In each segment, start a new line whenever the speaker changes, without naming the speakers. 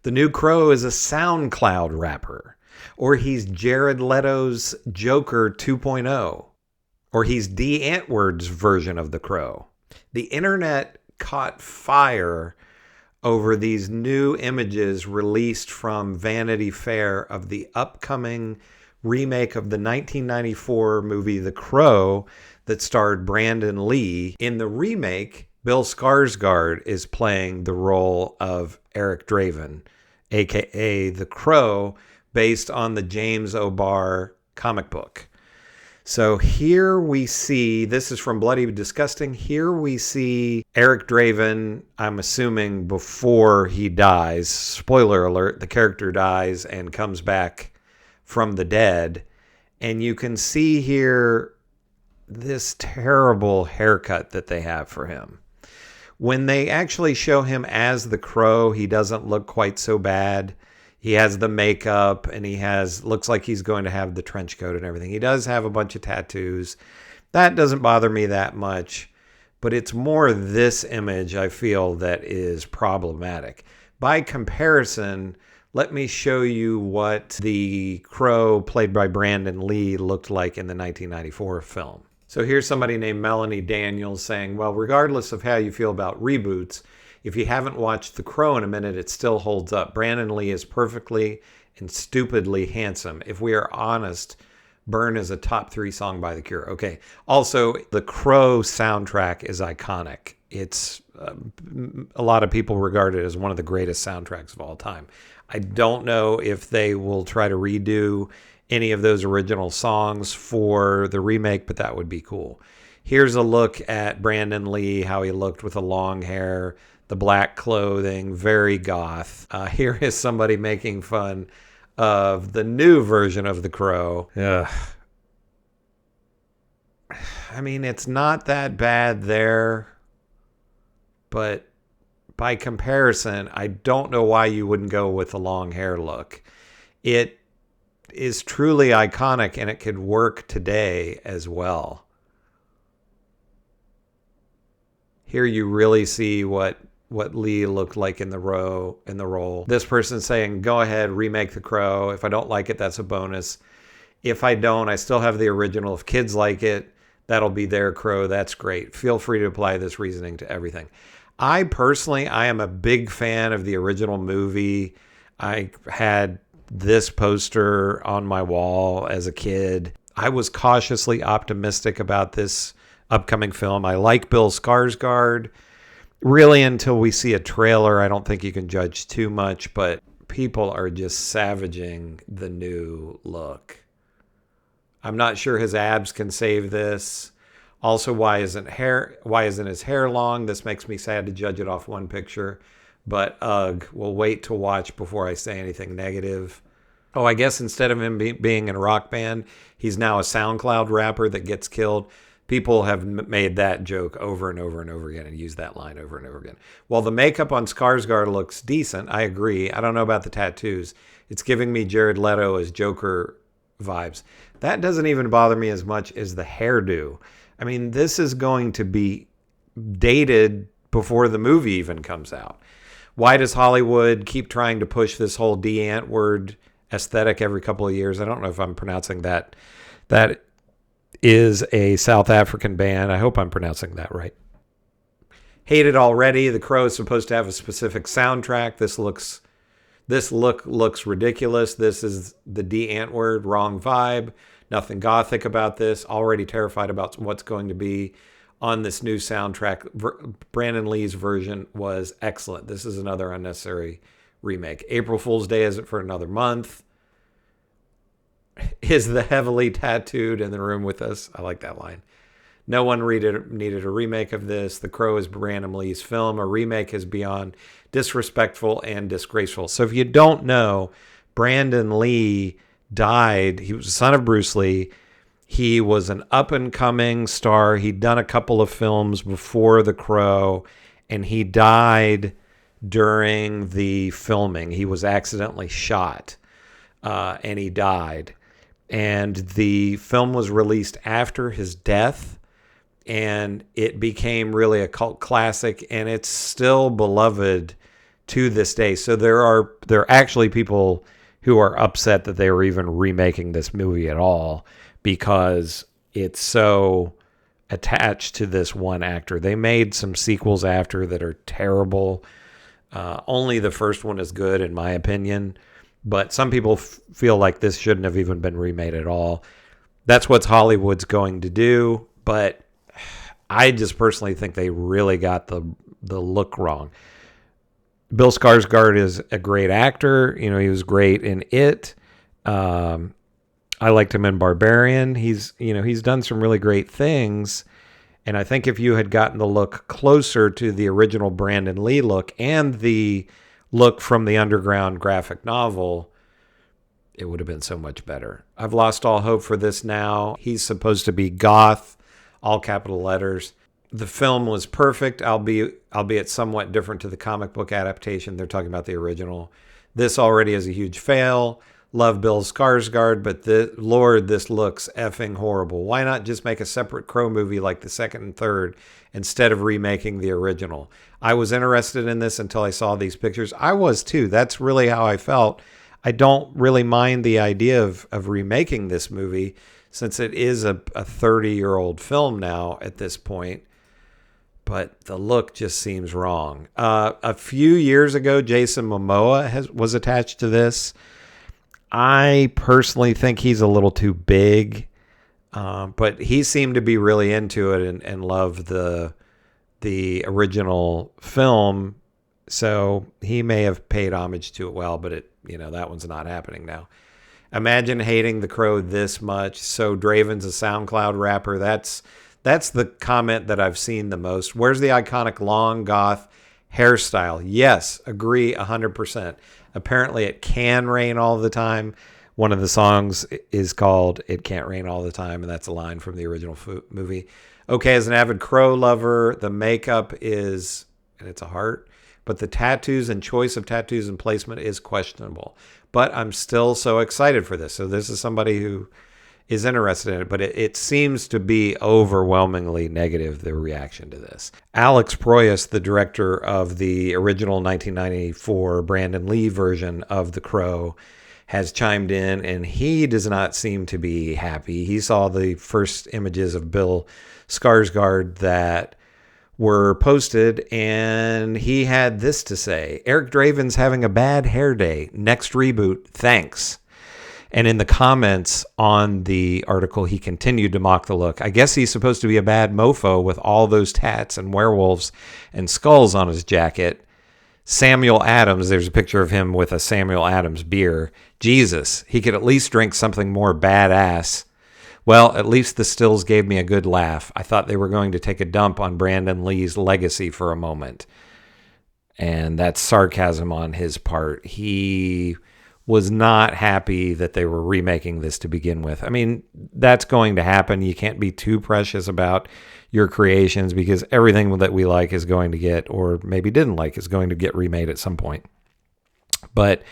The new Crow is a SoundCloud rapper. Or he's Jared Leto's Joker 2.0. Or he's Dee Antwoord's version of the Crow. The internet caught fire over these new images released from Vanity Fair of the upcoming remake of the 1994 movie The Crow that starred Brandon Lee. In the remake, Bill Skarsgard is playing the role of Eric Draven, aka The Crow, based on the James O'Barr comic book. So here we see, this is from Bloody Disgusting, here we see Eric Draven, I'm assuming before he dies. Spoiler alert, the character dies and comes back from the dead. And you can see here this terrible haircut that they have for him. When they actually show him as the Crow, he doesn't look quite so bad. He has the makeup and looks like he's going to have the trench coat and everything. He does have a bunch of tattoos. That doesn't bother me that much, but it's more this image I feel that is problematic. By comparison, let me show you what the Crow played by Brandon Lee looked like in the 1994 film. So here's somebody named Melanie Daniels saying, well, regardless of how you feel about reboots, if you haven't watched The Crow in a minute, it still holds up. Brandon Lee is perfectly and stupidly handsome. If we are honest, Burn is a top 3 song by The Cure. Okay. Also, The Crow soundtrack is iconic. It's a lot of people regard it as one of the greatest soundtracks of all time. I don't know if they will try to redo any of those original songs for the remake, but that would be cool. Here's a look at Brandon Lee, how he looked with the long hair, the black clothing, very goth. Here is somebody making fun of the new version of The Crow. Ugh. I mean, it's not that bad there, but by comparison, I don't know why you wouldn't go with the long hair look. It is truly iconic and it could work today as well. Here you really see what Lee looked like in the role. This person saying, go ahead, remake The Crow. If I don't like it, that's a bonus. If I don't, I still have the original. If kids like it, that'll be their Crow. That's great. Feel free to apply this reasoning to everything. I am a big fan of the original movie. I had this poster on my wall as a kid. I was cautiously optimistic about this upcoming film. I like Bill Skarsgard. Really, until we see a trailer, I don't think you can judge too much, but people are just savaging the new look. I'm not sure his abs can save this. Also, why isn't his hair long? This makes me sad to judge it off one picture, but ugh, we'll wait to watch before I say anything negative. Oh, I guess instead of him being in a rock band, he's now a SoundCloud rapper that gets killed. People have made that joke over and over and over again and used that line over and over again. While the makeup on Skarsgård looks decent, I agree. I don't know about the tattoos. It's giving me Jared Leto as Joker vibes. That doesn't even bother me as much as the hairdo. I mean, this is going to be dated before the movie even comes out. Why does Hollywood keep trying to push this whole Dee Antwoord aesthetic every couple of years? I don't know if I'm pronouncing that. That is a South African band. I hope I'm pronouncing that right. Hate it already. The Crow is supposed to have a specific soundtrack. This look looks ridiculous. This is the Dee Antwoord, wrong vibe. Nothing gothic about this. Already terrified about what's going to be on this new soundtrack. Brandon Lee's version was excellent. This is another unnecessary remake. April Fool's Day isn't for another month. Is the heavily tattooed in the room with us? I like that line. No one needed a remake of this. The Crow is Brandon Lee's film. A remake is beyond disrespectful and disgraceful. So if you don't know, Brandon Lee died. He was the son of Bruce Lee. He was an up-and-coming star. He'd done a couple of films before The Crow, and he died during the filming. He was accidentally shot, and he died. And the film was released after his death, and it became really a cult classic, and it's still beloved to this day. So there are actually people who are upset that they were even remaking this movie at all because it's so attached to this one actor. They made some sequels after that are terrible. Only the first one is good, in my opinion. But some people feel like this shouldn't have even been remade at all. That's what Hollywood's going to do. But I just personally think they really got the look wrong. Bill Skarsgard is a great actor. You know, he was great in It. I liked him in Barbarian. He's done some really great things. And I think if you had gotten the look closer to the original Brandon Lee look and the look from the Underground graphic novel, it would have been so much better. I've lost all hope for this now. He's supposed to be goth, all capital letters. The film was perfect, albeit somewhat different to the comic book adaptation. They're talking about the original. This already is a huge fail. Love Bill Skarsgard, but Lord, this looks effing horrible. Why not just make a separate Crow movie like the second and third instead of remaking the original? I was interested in this until I saw these pictures. I was too. That's really how I felt. I don't really mind the idea of remaking this movie since it is a 30-year-old film now at this point. But the look just seems wrong. A few years ago, Jason Momoa was attached to this. I personally think he's a little too big, but he seemed to be really into it and love the original film, so he may have paid homage to it well, but that one's not happening now. Imagine hating The Crow this much. So Draven's a SoundCloud rapper. That's the comment that I've seen the most. Where's the iconic long goth hairstyle? Yes, agree 100%. Apparently it can rain all the time. One of the songs is called It Can't Rain All the Time, and that's a line from the original movie. Okay, as an avid Crow lover, the makeup is, and it's a heart, but the tattoos and choice of tattoos and placement is questionable. But I'm still so excited for this. So this is somebody who is interested in it, but it seems to be overwhelmingly negative, the reaction to this. Alex Proyas, the director of the original 1994 Brandon Lee version of The Crow, has chimed in, and he does not seem to be happy. He saw the first images of Bill Skarsgard that were posted, and he had this to say: Eric Draven's having a bad hair day. Next reboot, thanks. And in the comments on the article, he continued to mock the look. I guess he's supposed to be a bad mofo with all those tats and werewolves and skulls on his jacket. Samuel Adams, there's a picture of him with a Samuel Adams beer. Jesus, he could at least drink something more badass. Well, at least the stills gave me a good laugh. I thought they were going to take a dump on Brandon Lee's legacy for a moment. And that's sarcasm on his part. He was not happy that they were remaking this to begin with. I mean, that's going to happen. You can't be too precious about your creations because everything that we like is going to get, or maybe didn't like, is going to get remade at some point. But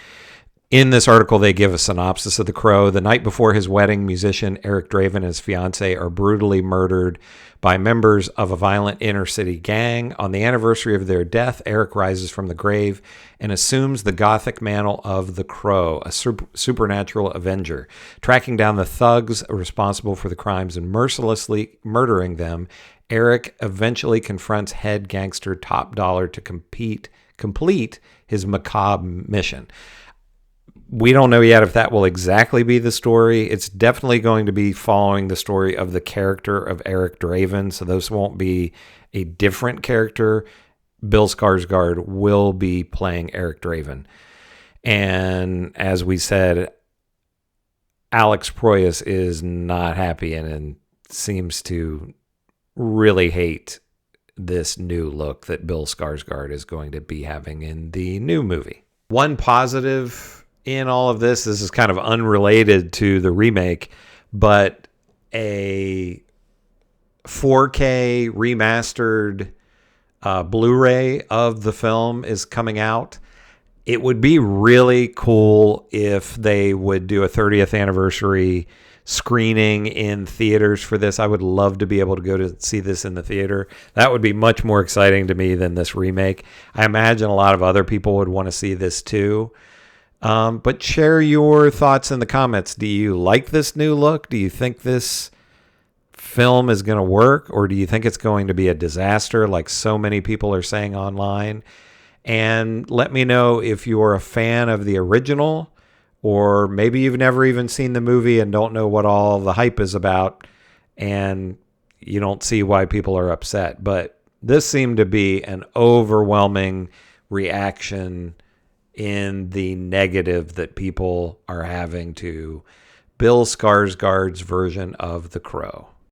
in this article, they give a synopsis of The Crow. The night before his wedding, musician Eric Draven and his fiancée are brutally murdered by members of a violent inner-city gang. On the anniversary of their death, Eric rises from the grave and assumes the gothic mantle of the Crow, a supernatural avenger. Tracking down the thugs responsible for the crimes and mercilessly murdering them, Eric eventually confronts head gangster Top Dollar to complete his macabre mission. We don't know yet if that will exactly be the story. It's definitely going to be following the story of the character of Eric Draven, so this won't be a different character. Bill Skarsgard will be playing Eric Draven. And as we said, Alex Proyas is not happy and seems to really hate this new look that Bill Skarsgard is going to be having in the new movie. One positive in all of this is kind of unrelated to the remake, but a 4K remastered Blu-ray of the film is coming out. It would be really cool if they would do a 30th anniversary screening in theaters for this. I would love to be able to go to see this in the theater. That would be much more exciting to me than this remake. I imagine a lot of other people would want to see this too. But share your thoughts in the comments. Do you like this new look? Do you think this film is going to work, or do you think it's going to be a disaster like so many people are saying online? And let me know if you're a fan of the original, or maybe you've never even seen the movie and don't know what all the hype is about, and you don't see why people are upset. But this seemed to be an overwhelming reaction in the negative that people are having to Bill Skarsgard's version of The Crow.